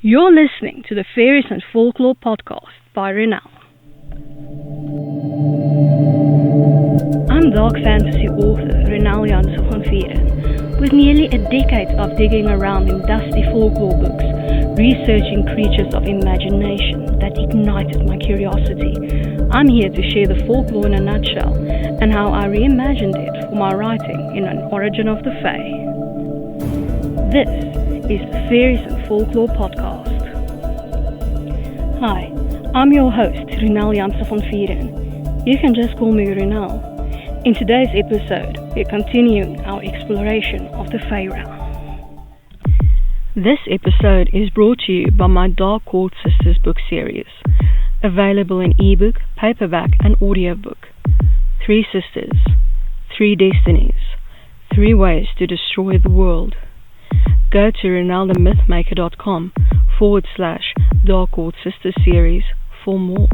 You're listening to the Faeries and Folklore podcast by Ronel. I'm dark fantasy author Ronel Janse van Vuuren. With nearly a decade of digging around in dusty folklore books, researching creatures of imagination that ignited my curiosity, I'm here to share the folklore in a nutshell and how I reimagined it for my writing in An Origin of the Fae. This is the Faeries and Folklore podcast. Hi, I'm your host Ronel Janse van Vuuren. You can just call me Ronel. In today's episode, we're continuing our exploration of the Faery. This episode is brought to you by my Dark Court Sisters book series, available in ebook, paperback and audiobook. 3 sisters, 3 destinies, 3 ways to destroy the world. Go to ronelthemythmaker.com/Dark Court Sisters series for more.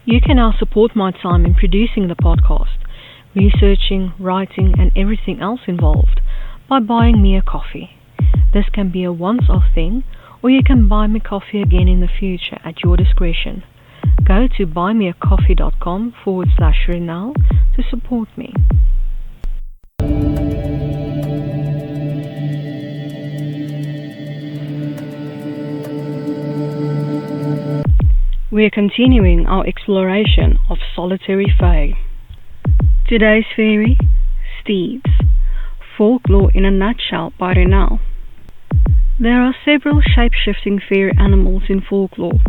You can now support my time in producing the podcast, researching, writing and everything else involved by buying me a coffee. This can be a once-off thing, or you can buy me coffee again in the future at your discretion. Go to buymeacoffee.com/Ronel to support me. We're continuing our exploration of solitary fae. Today's fairy, Steeds. Folklore in a nutshell by Ronel. There are several shape-shifting fairy animals in folklore.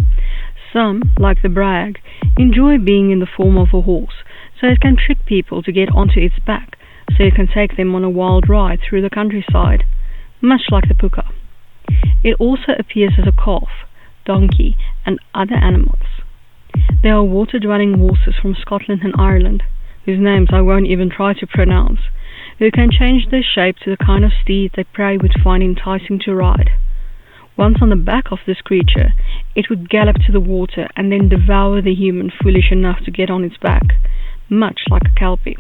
Some, like the brag, enjoy being in the form of a horse, so it can trick people to get onto its back, so you can take them on a wild ride through the countryside, much like the puka. It also appears as a calf, donkey, and other animals. There are water-dwelling horses from Scotland and Ireland, whose names I won't even try to pronounce, who can change their shape to the kind of steed that prey would find enticing to ride. Once on the back of this creature, it would gallop to the water and then devour the human foolish enough to get on its back, much like a kelpie.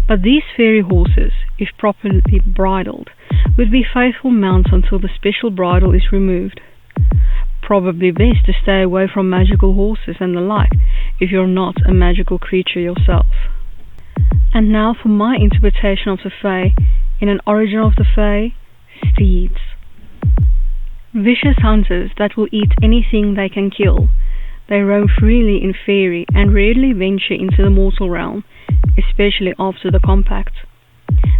But these fairy horses, if properly bridled, would be faithful mounts until the special bridle is removed. Probably best to stay away from magical horses and the like if you're not a magical creature yourself. And now for my interpretation of the Fae in An Origin of the Fae, Steeds. Vicious hunters that will eat anything they can kill. They roam freely in faery and rarely venture into the mortal realm, especially after the compact.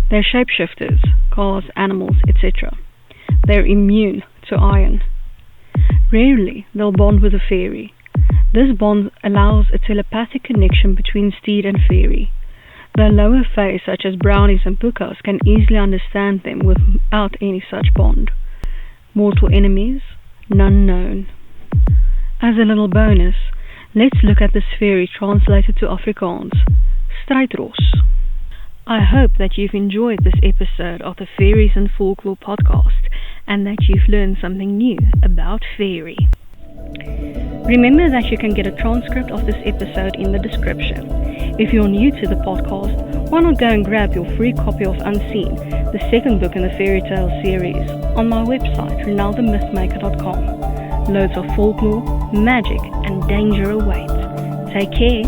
They're shapeshifters, gods, animals, etc. They're immune to iron. Rarely they'll bond with a fairy. This bond allows a telepathic connection between steed and fairy. The lower fae such as brownies and pukas can easily understand them without any such bond. Mortal enemies? None known. As a little bonus, let's look at this fairy translated to Afrikaans, strijdros. I hope that you've enjoyed this episode of the Faeries and Folklore podcast and that you've learned something new about faery. Remember that you can get a transcript of this episode in the description. If you're new to the podcast, why not go and grab your free copy of Unseen, the second book in the fairy tale series, on my website, ronelthemythmaker.com. Loads of folklore, magic, and danger await. Take care.